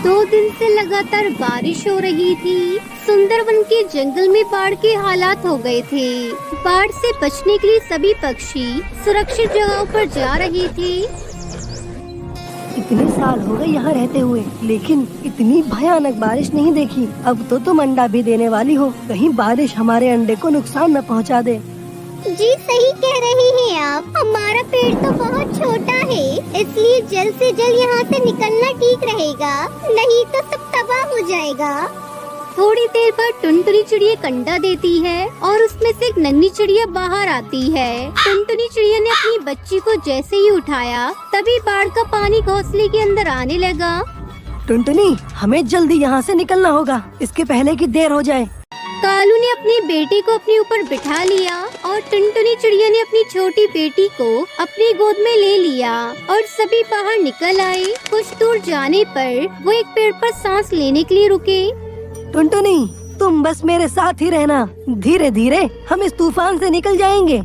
2 दिन से लगातार बारिश हो रही थी। सुंदरवन के जंगल में बाढ़ के हालात हो गए थे। बाढ़ से बचने के लिए सभी पक्षी सुरक्षित जगहों पर जा रहे थे। इतने साल हो गए यहाँ रहते हुए, लेकिन इतनी भयानक बारिश नहीं देखी। अब तो तुम अंडा भी देने वाली हो, कहीं बारिश हमारे अंडे को नुकसान न पहुँचा दे। जी सही कह रहे हैं आप। हमारा पेड़ तो बहुत छोटा है, इसलिए जल्द से जल्द यहाँ से निकलना ठीक रहेगा, नहीं तो सब तबाह हो जाएगा। थोड़ी देर बाद टुनटुनी चिड़िया अंडा देती है और उसमें से एक नन्ही चिड़िया बाहर आती है। टुनटुनी चिड़िया ने अपनी बच्ची को जैसे ही उठाया, तभी बाढ़ का पानी घोंसले के अंदर आने लगा। टुनटुनी, हमें जल्दी यहाँ से निकलना होगा, इसके पहले कि देर हो जाए। कालू ने अपनी बेटी को अपने ऊपर बिठा लिया और टुनटुनी चिड़िया ने अपनी छोटी बेटी को अपनी गोद में ले लिया और सभी बाहर निकल आए। कुछ दूर जाने पर वो एक पेड़ पर सांस लेने के लिए रुके। टुनटुनी, तुम बस मेरे साथ ही रहना, धीरे धीरे हम इस तूफान से निकल जाएंगे।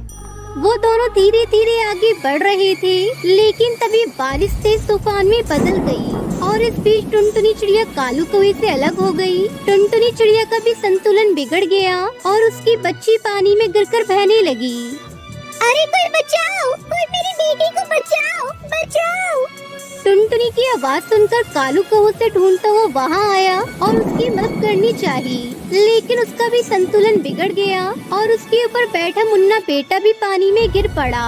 वो दोनों धीरे धीरे आगे बढ़ रहे थे, लेकिन तभी बारिश तेज तूफान में बदल गई और इस बीच टुनटुनी चिड़िया कालू कौवे से अलग हो गई। टुनटुनी चिड़िया का भी संतुलन बिगड़ गया और उसकी बच्ची पानी में गिरकर बहने लगी। अरे कोई बचाओ, कोई मेरी बेटी को बचाओ, बचाओ। टुनटुनी की आवाज सुनकर कालू कौवा से ढूंढता हुआ वहाँ आया और उसकी मदद करनी चाहिए, लेकिन उसका भी संतुलन बिगड़ गया और उसके ऊपर बैठा मुन्ना बेटा भी पानी में गिर पड़ा।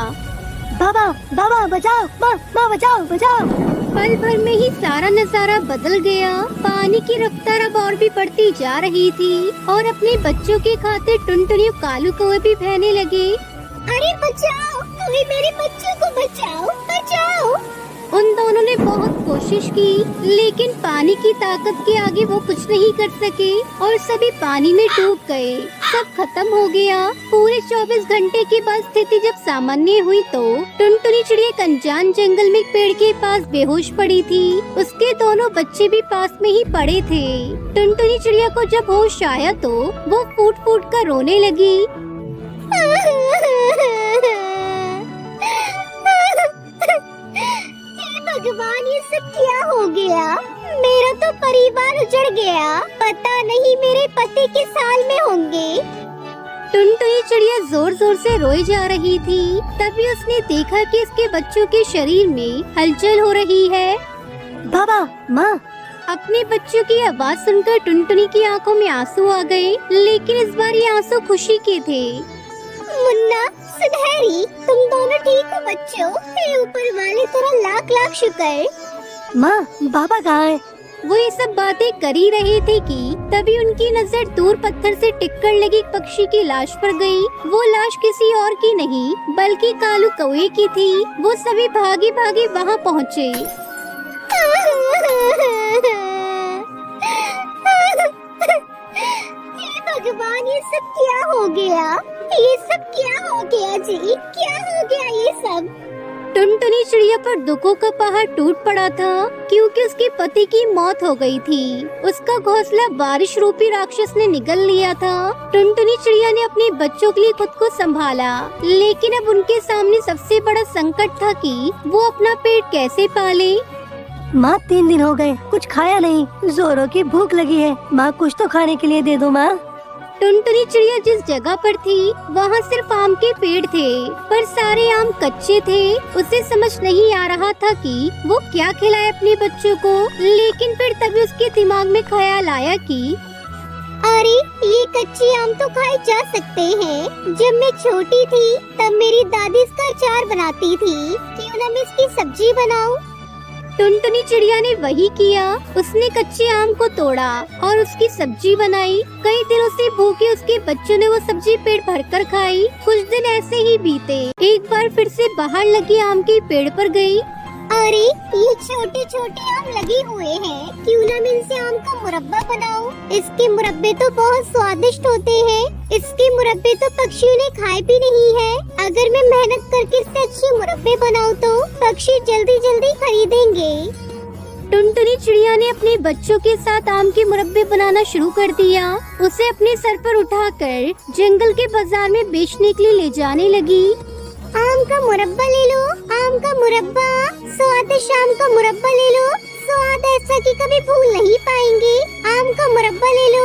बाबा, बाबा बचाओ, माँ बचाओ, बचाओ। पल भर में ही सारा नजारा बदल गया। पानी की रफ्तार अब और भी बढ़ती जा रही थी और अपने बच्चों के खातिर टुनटुनी और कालू कौवे भी बहने लगे। अरे बचाओ, कोई मेरे बच्चों को बचाओ, बचाओ। उन दोनों ने बहुत कोशिश की, लेकिन पानी की ताकत के आगे वो कुछ नहीं कर सके और सभी पानी में डूब गए। सब खत्म हो गया। पूरे 24 घंटे के बाद स्थिति जब सामान्य हुई तो टुनटुनी चिड़िया एक अनजान जंगल में एक पेड़ के पास बेहोश पड़ी थी। उसके दोनों बच्चे भी पास में ही पड़े थे। टुनटुनी चिड़िया को जब होश आया तो वो फूट फूट कर रोने लगी। भगवान, ये सब क्या हो गया? मेरा तो परिवार उजड़ गया। पता नहीं मेरे पति किस हाल में होंगे। टुनटुनी चिड़िया जोर जोर से रोई जा रही थी। तभी उसने देखा कि उसके बच्चों के शरीर में हलचल हो रही है। बाबा, माँ। अपने बच्चों की आवाज सुनकर टुनटुनी की आंखों में आंसू आ गए, लेकिन इस बार ये आंसू खुशी के थे। मुन्ना, सुनहरी, तुम दोनों ठीक हो बच्चों? हे ऊपर वाले, तेरा लाख लाख शुक्र। माँ, बाबा कहाँ है? वो ये सब बातें कर ही रहे थे कि तभी उनकी नजर दूर पत्थर से टिककर लगी एक पक्षी की लाश पर गई। वो लाश किसी और की नहीं बल्कि कालू कौवे की थी। वो सभी भागे भागे वहाँ पहुँचे। भगवान, ये सब क्या हो गया? ये सब क्या हो गया जी? क्या हो गया ये सब? टुनटुनी चिड़िया पर दुखों का पहाड़ टूट पड़ा था, क्योंकि उसके पति की मौत हो गई थी। उसका घोंसला बारिश रूपी राक्षस ने निगल लिया था। टुनटुनी चिड़िया ने अपने बच्चों के लिए खुद को संभाला, लेकिन अब उनके सामने सबसे बड़ा संकट था कि वो अपना पेट कैसे पाले। माँ, 3 दिन हो गए, कुछ खाया नहीं, जोरों की भूख लगी है। माँ, कुछ तो खाने के लिए दे दो माँ। टुनटुनी चिड़िया जिस जगह पर थी वहाँ सिर्फ आम के पेड़ थे, पर सारे आम कच्चे थे। उसे समझ नहीं आ रहा था कि वो क्या खिलाए अपने बच्चों को, लेकिन फिर तभी उसके दिमाग में ख्याल आया कि अरे, ये कच्चे आम तो खाए जा सकते हैं। जब मैं छोटी थी तब मेरी दादी इसका अचार बनाती थी, क्यों ना मैं इसकी सब्जी बनाऊं? टुनटुनी चिड़िया ने वही किया। उसने कच्चे आम को तोड़ा और उसकी सब्जी बनाई। कई दिनों से भूखे उसके बच्चों ने वो सब्जी पेट भरकर खाई। कुछ दिन ऐसे ही बीते। एक बार फिर से बाहर लगे आम के पेड़ पर गई। अरे, ये छोटे छोटे आम लगे हुए हैं, क्यों ना मैं इनसे आम का मुरब्बा बनाऊं? इसके मुरब्बे तो बहुत स्वादिष्ट होते हैं। इसके मुरब्बे तो पक्षियों ने खाए भी नहीं है। अगर मैं मेहनत करके इससे अच्छे मुरब्बे बनाऊं तो पक्षी जल्दी जल्दी खरीदेंगे। टुनटुनी चिड़िया ने अपने बच्चों के साथ आम के मुरब्बे बनाना शुरू कर दिया। उसे अपने सर पर उठाकर जंगल के बाजार में बेचने के लिए ले जाने लगी। आम का मुरब्बा ले लो, आम का मुरब्बा, स्वादिष्ट आम का मुरब्बा ले लो, स्वाद ऐसा कि कि कभी भूल नहीं पाएंगे। आम का मुरब्बा ले लो।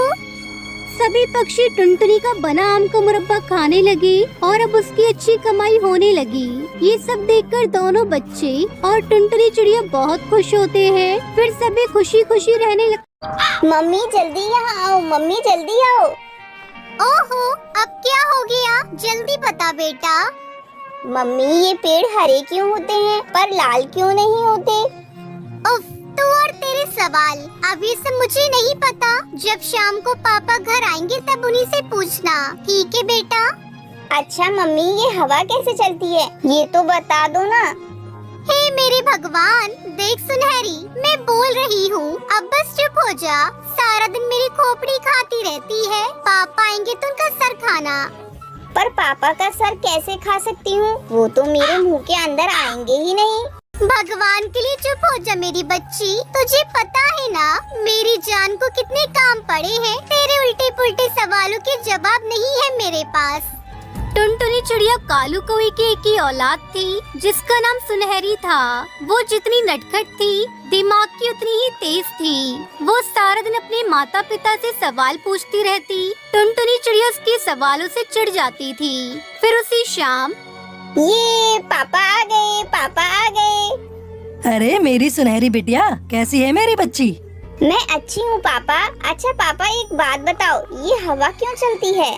सभी पक्षी टुनटुनी का बना आम का मुरब्बा खाने लगे और अब उसकी अच्छी कमाई होने लगी। ये सब देखकर दोनों बच्चे और टुनटुनी चिड़िया बहुत खुश होते हैं। फिर सभी खुशी खुशी रहने लगे। मम्मी जल्दी यहाँ आओ, मम्मी जल्दी आओ। ओहो, अब क्या हो गया? जल्दी बता बेटा। मम्मी ये पेड़ हरे क्यों होते हैं पर लाल क्यों नहीं होते? उफ, तू और तेरे सवाल। अब ये सब मुझे नहीं पता। जब शाम को पापा घर आएंगे तब उन्हीं से पूछना। ठीक है बेटा? अच्छा मम्मी ये हवा कैसे चलती है ये तो बता दो ना। हे मेरे भगवान, देख सुनहरी, मैं बोल रही हूँ, अब बस चुप हो जा। सारा दिन मेरी खोपड़ी खाती रहती है। पापा आएंगे तो उनका सर खाना। पर पापा का सर कैसे खा सकती हूँ? वो तो मेरे मुंह के अंदर आएंगे ही नहीं। भगवान के लिए चुप हो जा मेरी बच्ची। तुझे पता है ना मेरी जान को कितने काम पड़े हैं। तेरे उल्टे पुल्टे सवालों के जवाब नहीं है मेरे पास। टुनटुनी चिड़िया कालू कौवे की एक ही औलाद थी जिसका नाम सुनहरी था। वो जितनी नटखट थी, दिमाग की उतनी ही तेज थी। वो सारा दिन अपने माता पिता से सवाल पूछती रहती। टुनटुनी चिड़िया उसके सवालों से चिढ़ जाती थी। फिर उसी शाम ये पापा आ गए, पापा आ गए। अरे मेरी सुनहरी बिटिया, कैसी है मेरी बच्ची? मैं अच्छी हूँ पापा। अच्छा पापा एक बात बताओ, ये हवा क्यों चलती है?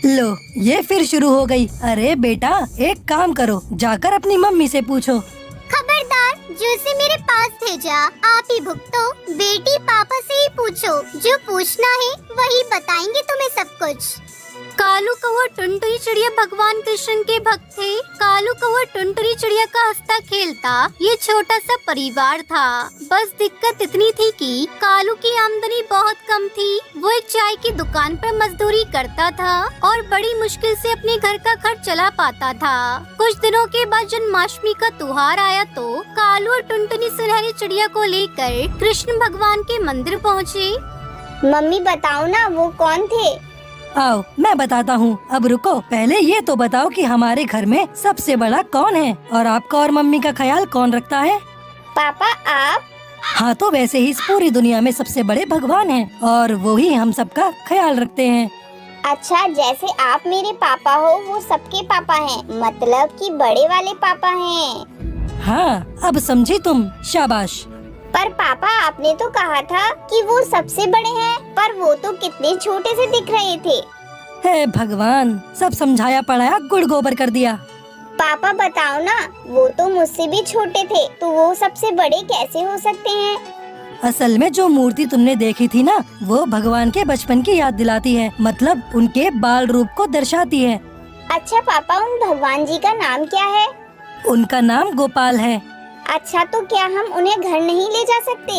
लो, ये फिर शुरू हो गई। अरे बेटा, एक काम करो, जाकर अपनी मम्मी से पूछो। खबरदार, जो से मेरे पास भेजा आप ही भुगतो। बेटी पापा से ही पूछो, जो पूछना है वही बताएंगे तुम्हें सब कुछ। कालू कौवा टुनटुनी चिड़िया भगवान कृष्ण के भक्त थे। कालू कौवा टुनटुनी चिड़िया का हंसता खेलता ये छोटा सा परिवार था। बस दिक्कत इतनी थी कि कालू की आमदनी बहुत कम थी। वो एक चाय की दुकान पर मजदूरी करता था और बड़ी मुश्किल से अपने घर का खर्च चला पाता था। कुछ दिनों के बाद जन्माष्टमी का त्योहार आया तो कालू और टुनटुनी सुनहरी चिड़िया को लेकर कृष्ण भगवान के मंदिर पहुँचे। मम्मी बताओ ना वो कौन थे? आओ मैं बताता हूँ। अब रुको, पहले ये तो बताओ कि हमारे घर में सबसे बड़ा कौन है और आपका और मम्मी का ख्याल कौन रखता है? पापा आप? हाँ, तो वैसे ही इस पूरी दुनिया में सबसे बड़े भगवान हैं और वो ही हम सबका ख्याल रखते हैं। अच्छा, जैसे आप मेरे पापा हो वो सबके पापा हैं, मतलब कि बड़े वाले पापा हैं। हाँ, अब समझी तुम, शाबाश। पर पापा आपने तो कहा था कि वो सबसे बड़े हैं, पर वो तो कितने छोटे से दिख रहे थे। हे भगवान, सब समझाया पढ़ाया गुड़ गोबर कर दिया। पापा बताओ ना, वो तो मुझसे भी छोटे थे, तो वो सबसे बड़े कैसे हो सकते हैं? असल में जो मूर्ति तुमने देखी थी ना, वो भगवान के बचपन की याद दिलाती है, मतलब उनके बाल रूप को दर्शाती है। अच्छा पापा, उन भगवान जी का नाम क्या है? उनका नाम गोपाल है। अच्छा, तो क्या हम उन्हें घर नहीं ले जा सकते?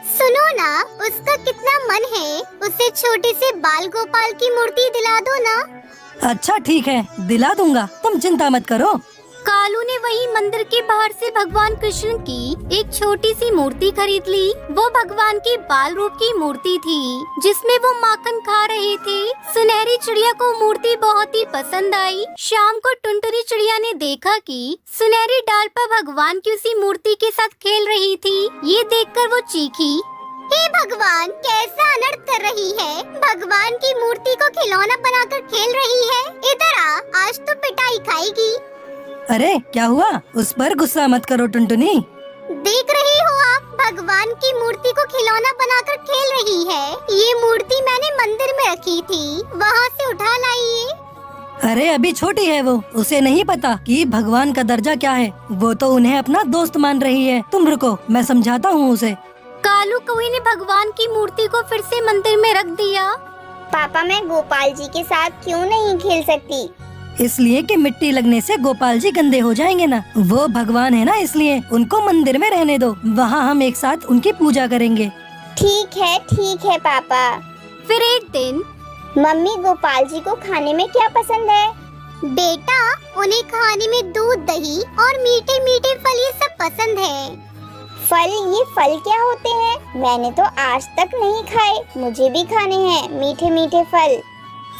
सुनो ना, उसका कितना मन है, उसे छोटे से बाल गोपाल की मूर्ति दिला दो ना। अच्छा ठीक है, दिला दूंगा, तुम चिंता मत करो। कालू ने वही मंदिर के बाहर से भगवान कृष्ण की एक छोटी सी मूर्ति खरीद ली। वो भगवान की बाल रूप की मूर्ति थी जिसमें वो माखन खा रहे थे। सुनहरी चिड़िया को मूर्ति बहुत ही पसंद आई। शाम को टुनटुनी चिड़िया ने देखा कि सुनहरी डाल पर भगवान की उसी मूर्ति के साथ खेल रही थी। ये देखकर वो चीखी, हे भगवान, कैसा अनर्थ कर रही है। भगवान की मूर्ति को खिलौना बनाकर खेल रही है। इधर आ, आज तो पिटाई खाएगी। अरे क्या हुआ? उस पर गुस्सा मत करो टुनटुनी। देख रही हो आप, भगवान की मूर्ति को खिलौना बनाकर खेल रही है। ये मूर्ति मैंने मंदिर में रखी थी, वहाँ से उठा लाइए। अरे अभी छोटी है वो, उसे नहीं पता कि भगवान का दर्जा क्या है। वो तो उन्हें अपना दोस्त मान रही है। तुम रुको, मैं समझाता हूँ उसे। कालू कौवे ने भगवान की मूर्ति को फिर से मंदिर में रख दिया। पापा, मैं गोपाल जी के साथ क्यों नहीं खेल सकती? इसलिए कि मिट्टी लगने से गोपाल जी गंदे हो जाएंगे ना। वो भगवान है ना, इसलिए उनको मंदिर में रहने दो। वहाँ हम एक साथ उनकी पूजा करेंगे। ठीक है पापा। फिर एक दिन, मम्मी गोपाल जी को खाने में क्या पसंद है? बेटा, उन्हें खाने में दूध, दही और मीठे मीठे फल ये सब पसंद है। फल? ये फल क्या होते हैं? मैंने तो आज तक नहीं खाए, मुझे भी खाने हैं मीठे मीठे फल।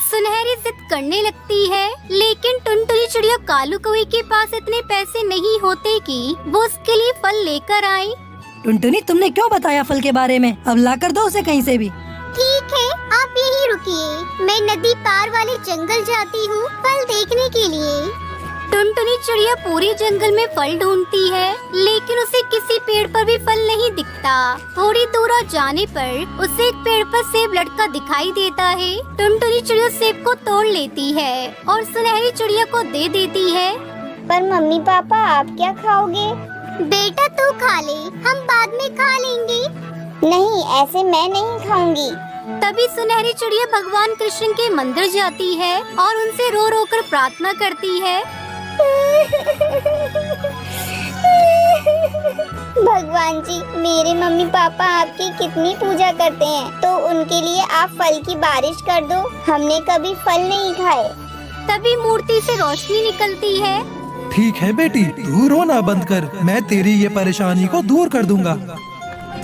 सुनहरी जिद करने लगती है, लेकिन टुनटुनी चिड़िया कालू कौवे के पास इतने पैसे नहीं होते कि वो उसके लिए फल लेकर आए। टुनटुनी तुमने क्यों बताया फल के बारे में? अब ला कर दो उसे कहीं से भी। ठीक है, आप यहीं रुकिए, मैं नदी पार वाले जंगल जाती हूँ फल देखने के लिए। टुनटुनी चिड़िया पूरे जंगल में फल ढूंढती है, लेकिन उसे किसी पेड़ पर भी फल नहीं दिखता। थोड़ी दूर जाने पर उसे एक पेड़ पर सेब लटका दिखाई देता है। टुनटुनी चिड़िया सेब को तोड़ लेती है और सुनहरी चिड़िया को दे देती है। पर मम्मी पापा आप क्या खाओगे? बेटा तू खा ले, हम बाद में खा लेंगे। नहीं, ऐसे मैं नहीं खाऊंगी। तभी सुनहरी चिड़िया भगवान कृष्ण के मंदिर जाती है और उनसे रो रो कर प्रार्थना करती है। भगवान जी, मेरे मम्मी पापा आपकी कितनी पूजा करते हैं, तो उनके लिए आप फल की बारिश कर दो। हमने कभी फल नहीं खाए। तभी मूर्ति से रोशनी निकलती है। ठीक है बेटी, तू रोना बंद कर, मैं तेरी ये परेशानी को दूर कर दूंगा।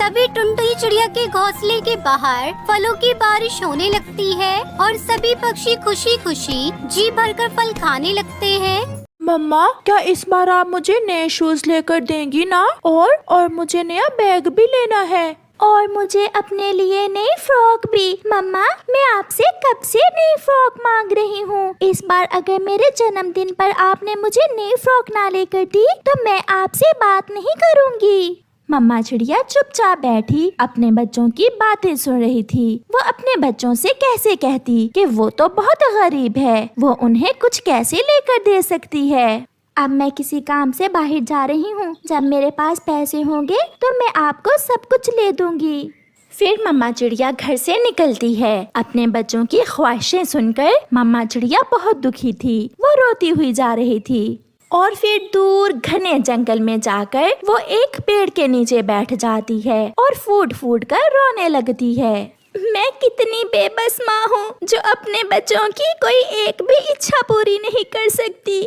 तभी टुनटुनी चिड़िया के घोंसले के बाहर फलों की बारिश होने लगती है और सभी पक्षी खुशी खुशी जी भरकर फल खाने लगते हैं। मम्मा, क्या इस बार आप मुझे नए शूज लेकर देंगी ना? और मुझे नया बैग भी लेना है। और मुझे अपने लिए नई फ्रॉक भी। मम्मा, मैं आपसे कब से नई फ्रॉक मांग रही हूँ। इस बार अगर मेरे जन्मदिन पर आपने मुझे नई फ्रॉक ना लेकर दी तो मैं आपसे बात नहीं करूँगी। मम्मा चिड़िया चुपचाप बैठी अपने बच्चों की बातें सुन रही थी। वो अपने बच्चों से कैसे कहती कि वो तो बहुत गरीब है, वो उन्हें कुछ कैसे लेकर दे सकती है। अब मैं किसी काम से बाहर जा रही हूँ, जब मेरे पास पैसे होंगे तो मैं आपको सब कुछ ले दूंगी। फिर मम्मा चिड़िया घर से निकलती है। अपने बच्चों की ख्वाहिशें सुनकर मम्मा चिड़िया बहुत दुखी थी। वो रोती हुई जा रही थी और फिर दूर घने जंगल में जाकर वो एक पेड़ के नीचे बैठ जाती है और फूट फूट कर रोने लगती है। मैं कितनी बेबस माँ हूँ जो अपने बच्चों की कोई एक भी इच्छा पूरी नहीं कर सकती।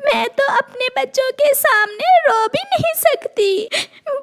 मैं तो अपने बच्चों के सामने रो भी नहीं सकती।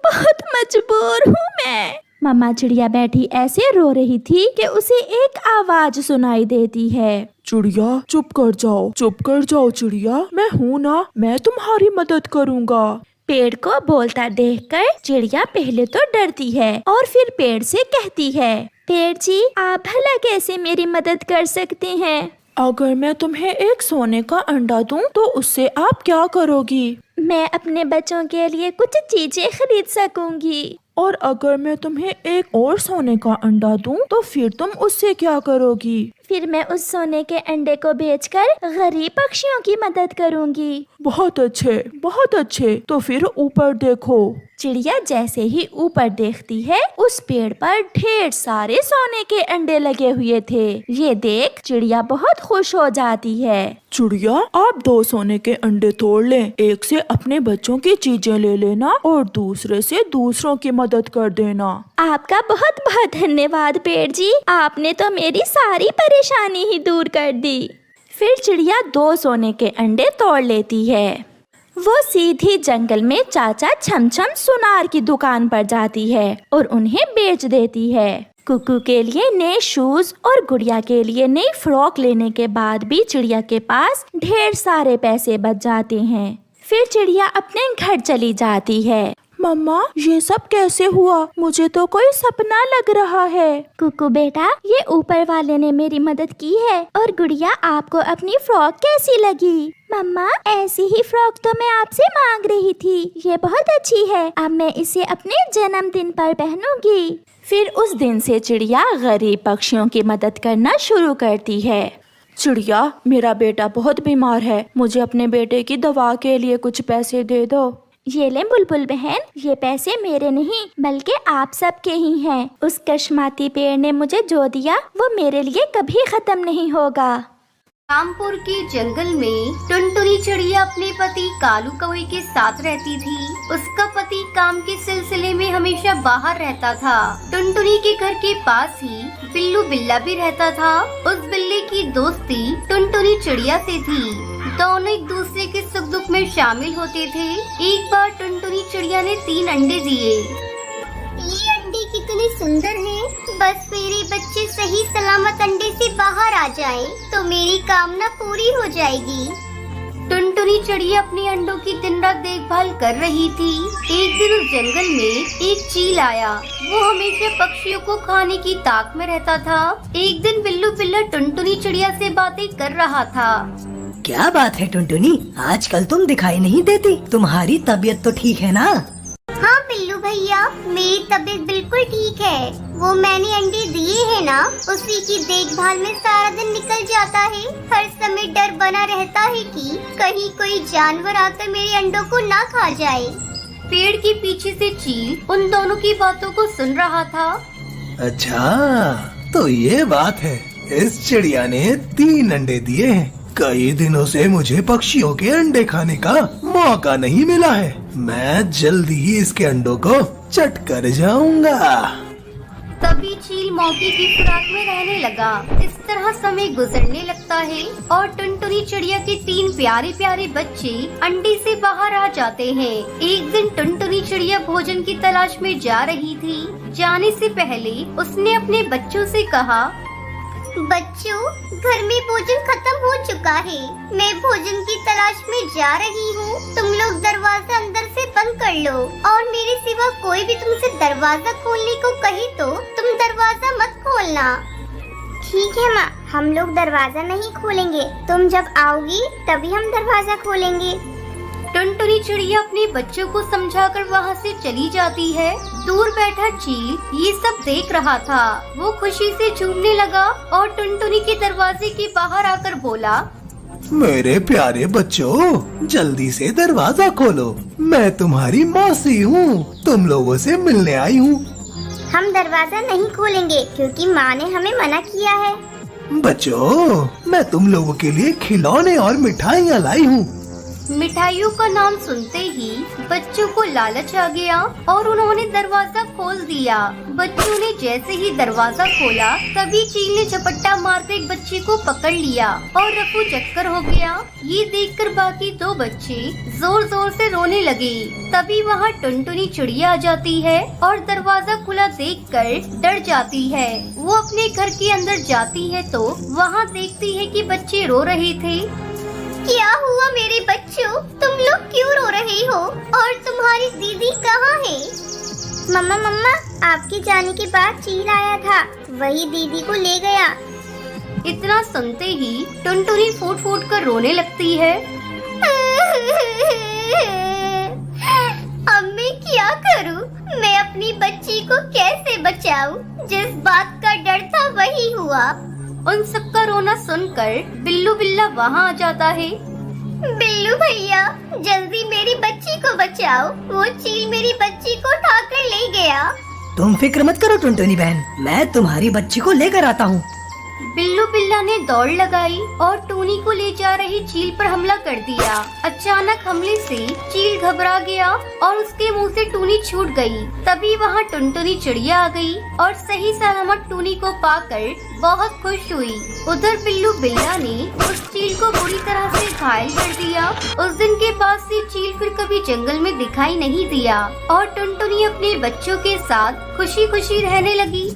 बहुत मजबूर हूँ मैं। मम्मा चिड़िया बैठी ऐसे रो रही थी कि उसे एक आवाज सुनाई देती है। चिड़िया चुप कर जाओ चिड़िया, मैं हूँ ना, मैं तुम्हारी मदद करूँगा। पेड़ को बोलता देखकर चिड़िया पहले तो डरती है और फिर पेड़ से कहती है, पेड़ जी, आप भला कैसे मेरी मदद कर सकते हैं? अगर मैं तुम्हें एक सोने का अंडा दूं तो उससे आप क्या करोगी? मैं अपने बच्चों के लिए कुछ चीजें खरीद सकूंगी। और अगर मैं तुम्हें एक और सोने का अंडा दूं तो फिर तुम उससे क्या करोगी? फिर मैं उस सोने के अंडे को बेचकर गरीब पक्षियों की मदद करूंगी। बहुत अच्छे, तो फिर ऊपर देखो। चिड़िया जैसे ही ऊपर देखती है, उस पेड़ पर ढेर सारे सोने के अंडे लगे हुए थे। ये देख चिड़िया बहुत खुश हो जाती है। चिड़िया, आप 2 सोने के अंडे तोड़ लें, एक से अपने बच्चों की चीजें ले लेना और दूसरे से दूसरों की मदद कर देना। आपका बहुत बहुत धन्यवाद पेड़ जी, आपने तो मेरी सारी परेशानी ही दूर कर दी। फिर चिड़िया 2 सोने के अंडे तोड़ लेती है। वो सीधी जंगल में चाचा छमछम सुनार की दुकान पर जाती है और उन्हें बेच देती है। कुकू के लिए नए शूज और गुड़िया के लिए नई फ्रॉक लेने के बाद भी चिड़िया के पास ढेर सारे पैसे बच जाते हैं। फिर चिड़िया अपने घर चली जाती है। मम्मा, ये सब कैसे हुआ? मुझे तो कोई सपना लग रहा है। कुकू बेटा, ये ऊपर वाले ने मेरी मदद की है। और गुड़िया, आपको अपनी फ्रॉक कैसी लगी? मम्मा, ऐसी ही फ्रॉक तो मैं आपसे मांग रही थी, ये बहुत अच्छी है। अब मैं इसे अपने जन्मदिन पर पहनूंगी। फिर उस दिन से चिड़िया गरीब पक्षियों की मदद करना शुरू करती है। चिड़िया, मेरा बेटा बहुत बीमार है, मुझे अपने बेटे की दवा के लिए कुछ पैसे दे दो। ये ले बुलबुल बहन, ये पैसे मेरे नहीं बल्कि आप सबके ही हैं। उस कशमाती पेड़ ने मुझे जो दिया वो मेरे लिए कभी खत्म नहीं होगा। रामपुर के जंगल में टुनटुनी चिड़िया अपने पति कालू कौवे के साथ रहती थी। उसका पति काम के सिलसिले में हमेशा बाहर रहता था। टुनटुनी के घर के पास ही बिल्लू बिल्ला भी रहता था। उस बिल्ली की दोस्ती टुनटुनी चिड़िया से थी। दोनों एक दूसरे के सुख दुख में शामिल होते थे। एक बार टुनटुनी चिड़िया ने 3 अंडे दिए। ये अंडे कितने सुंदर हैं। बस मेरे बच्चे सही सलामत अंडे से बाहर आ जाएं, तो मेरी कामना पूरी हो जाएगी। टुनटुनी टुनटुनी चिड़िया अपने अंडों की दिन रात देखभाल कर रही थी। एक दिन उस जंगल में एक चील आया। वो हमेशा पक्षियों को खाने की ताक में रहता था। एक दिन बिल्लू बिल्ला टुनटुनी चिड़िया से बातें कर रहा था। क्या बात है टुनटुनी, आजकल तुम दिखाई नहीं देती। तुम्हारी तबीयत तो ठीक है ना? हाँ बिल्लू भैया, मेरी तबीयत बिल्कुल ठीक है। वो मैंने अंडे दिए हैं ना, उसी की देखभाल में सारा दिन निकल जाता है। हर समय डर बना रहता है कि कहीं कोई जानवर आकर मेरे अंडों को ना खा जाए। पेड़ के पीछे से चील उन दोनों की बातों को सुन रहा था। अच्छा, तो ये बात है। इस चिड़िया ने 3 अंडे दिए हैं। कई दिनों से मुझे पक्षियों के अंडे खाने का मौका नहीं मिला है। मैं जल्दी ही इसके अंडों को चट कर जाऊंगा। तभी चील मौके की खुराक में रहने लगा। इस तरह समय गुजरने लगता है और टुनटुनी चिड़िया के 3 प्यारे प्यारे बच्चे अंडे से बाहर आ जाते हैं। एक दिन टुनटुनी चिड़िया भोजन की तलाश में जा रही थी। जाने से पहले उसने अपने बच्चों से कहा, बच्चों, घर में भोजन खत्म हो चुका है। मैं भोजन की तलाश में जा रही हूँ। तुम लोग दरवाजा अंदर से बंद कर लो और मेरे सिवा कोई भी तुमसे दरवाजा खोलने को कहे तो तुम दरवाजा मत खोलना। ठीक है माँ, हम लोग दरवाजा नहीं खोलेंगे। तुम जब आओगी तभी हम दरवाजा खोलेंगे। टुनटुनी चिड़िया अपने बच्चों को समझाकर वहाँ से चली जाती है। दूर बैठा चील ये सब देख रहा था। वो खुशी से झूमने लगा और टुनटुनी के दरवाजे के बाहर आकर बोला, मेरे प्यारे बच्चों, जल्दी से दरवाजा खोलो। मैं तुम्हारी मौसी हूँ, तुम लोगों से मिलने आई हूँ। हम दरवाजा नहीं खोलेंगे क्योंकि माँ ने हमें मना किया है। बच्चों, मैं तुम लोगों के लिए खिलौने और मिठाइयाँ लाई हूँ। मिठाइयों का नाम सुनते ही बच्चों को लालच आ गया और उन्होंने दरवाजा खोल दिया। बच्चों ने जैसे ही दरवाजा खोला तभी चील ने झपट्टा मारकर एक बच्चे को पकड़ लिया और रफू चक्कर हो गया। ये देखकर बाकी 2 बच्चे जोर जोर से रोने लगे। तभी वहाँ टुनटुनी चिड़िया आ जाती है और दरवाजा खुला देखकर डर जाती है। वो अपने घर के अंदर जाती है तो वहाँ देखती है कि बच्चे रो रहे थे। क्या हुआ मेरे बच्चों, तुम लोग क्यों रो रहे हो और तुम्हारी दीदी कहाँ है? मम्मा मम्मा, आपके जाने के बाद चील आया था, वही दीदी को ले गया। इतना सुनते ही टुनटुनी फूट फूट कर रोने लगती है। अब मैं क्या करूं? मैं अपनी बच्ची को कैसे बचाऊं? जिस बात का डर था वही हुआ। उन सबका रोना सुनकर बिल्लू बिल्ला वहाँ आ जाता है। बिल्लू भैया, जल्दी मेरी बच्ची को बचाओ। वो चील मेरी बच्ची को उठाकर ले गया। तुम फिक्र मत करो टुनटुनी बहन, मैं तुम्हारी बच्ची को लेकर आता हूँ। बिल्लू बिल्ला ने दौड़ लगाई और टूनी को ले जा रही चील पर हमला कर दिया। अचानक हमले से चील घबरा गया और उसके मुंह से टूनी छूट गई। तभी वहाँ टुनटुनी चिड़िया आ गई और सही सलामत टूनी को पाकर बहुत खुश हुई। उधर बिल्लू बिल्ला ने उस चील को बुरी तरह से घायल कर दिया। उस दिन के बाद से चील फिर कभी जंगल में दिखाई नहीं दिया और टुनटुनी अपने बच्चों के साथ खुशी खुशी रहने लगी।